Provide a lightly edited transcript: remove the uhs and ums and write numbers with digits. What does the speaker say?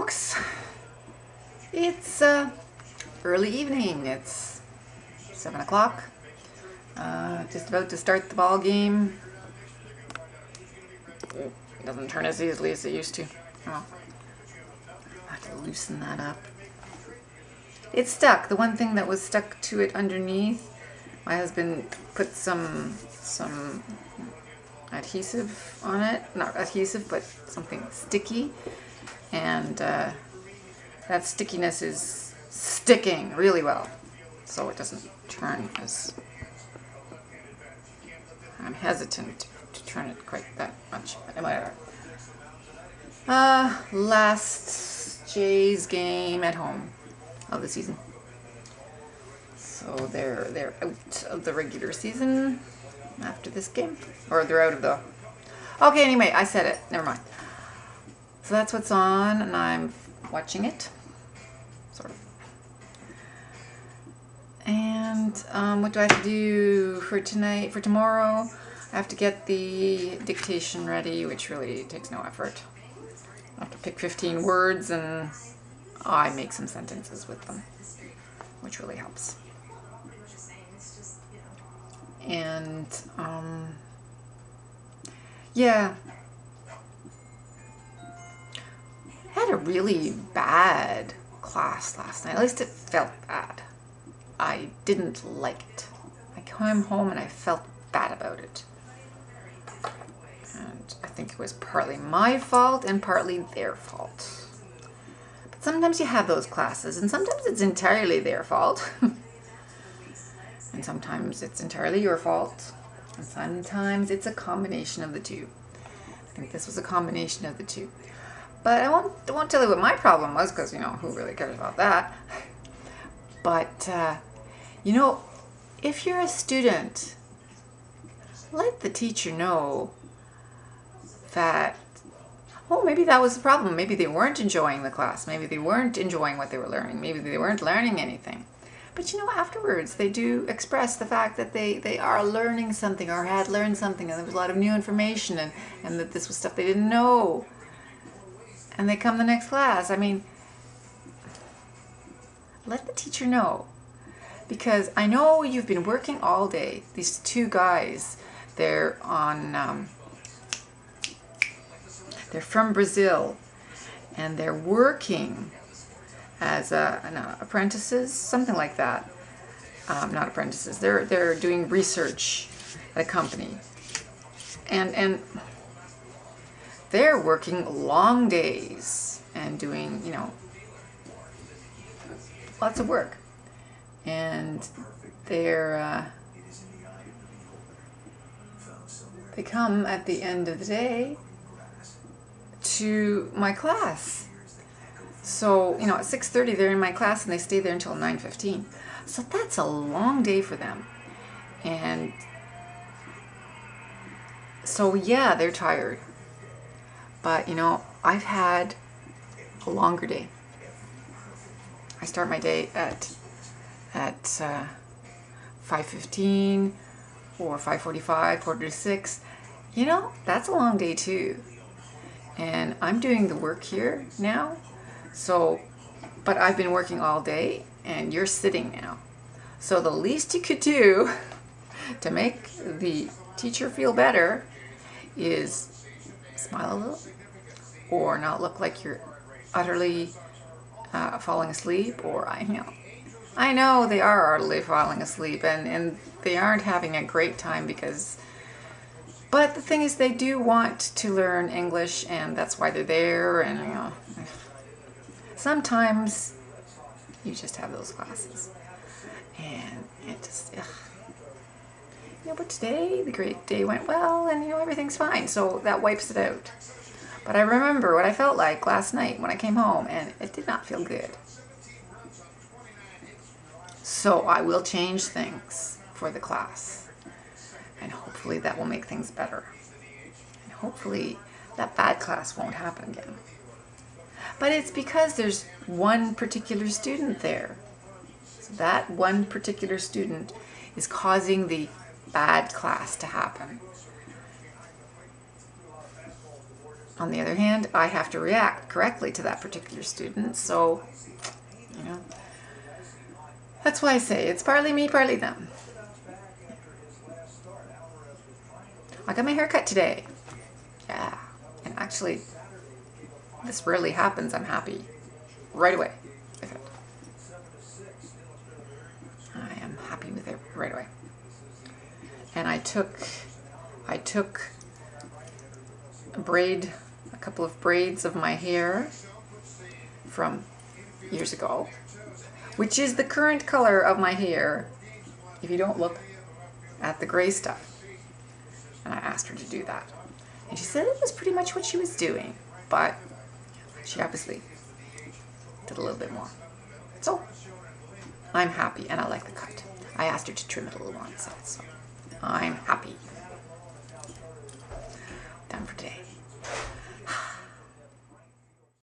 folks. It's early evening. It's 7 o'clock. Just about to start the ball game. It doesn't turn as easily as it used to. Oh, I have to loosen that up. It's stuck. The one thing that was stuck to it underneath, my husband put some adhesive on it. Not adhesive, but something sticky. And that stickiness is sticking really well, so it doesn't turn as... I'm hesitant to turn it quite that much. Last Jays game at home of the season. So they're out of the regular season after this game, or they're out of the... Okay, anyway, I said it. Never mind. So that's what's on, and I'm watching it, sort of. And what do I have to do for tonight? For tomorrow, I have to get the dictation ready, which really takes no effort. I have to pick 15 words, and I make some sentences with them, which really helps. And yeah. I had a really bad class last night. At least it felt bad. I didn't like it. I came home and I felt bad about it. And I think it was partly my fault and partly their fault. But sometimes you have those classes, and sometimes it's entirely their fault. And sometimes it's entirely your fault. And sometimes it's a combination of the two. I think this was a combination of the two. But I won't tell you what my problem was, because, you know, who really cares about that? But, you know, if you're a student, let the teacher know that, oh, maybe that was the problem. Maybe they weren't enjoying the class. Maybe they weren't enjoying what they were learning. Maybe they weren't learning anything. But, you know, afterwards, they do express the fact that they are learning something, or had learned something, and there was a lot of new information, and that this was stuff they didn't know. And they come the next class. I mean, let the teacher know. Because I know you've been working all day. These two guys, they're from Brazil. And they're working as apprentices, something like that. Not apprentices. They're doing research at a company. And they're working long days and doing, you know, lots of work. And they come at the end of the day to my class. So, you know, at 6:30 they're in my class, and they stay there until 9:15. So that's a long day for them. And so, yeah, they're tired. But, you know, I've had a longer day. I start my day at 5:15 or 5:45, 5:45. You know, that's a long day too. And I'm doing the work here now. So, but I've been working all day, and you're sitting now. So the least you could do to make the teacher feel better is smile a little, or not look like you're utterly falling asleep, or I know they are utterly falling asleep, and they aren't having a great time but the thing is, they do want to learn English, and that's why they're there. And, you know, sometimes you just have those classes, and it just, you know, but today the great day went well, and, you know, everything's fine, so that wipes it out. But I remember what I felt like last night when I came home, and it did not feel good. So I will change things for the class, and hopefully that will make things better. And hopefully that bad class won't happen again. But it's because there's one particular student there. So that one particular student is causing the bad class to happen. On the other hand, I have to react correctly to that particular student. So, you know, that's why I say it's partly me, partly them. I got my hair cut today. Yeah. And actually, this rarely happens. I'm happy right away with it. I am happy with it right away. And I took a couple of braids of my hair from years ago, which is the current color of my hair if you don't look at the gray stuff. And I asked her to do that. And she said it was pretty much what she was doing, but she obviously did a little bit more. So I'm happy and I like the cut. I asked her to trim it a little on the side, so I'm happy. Done for today.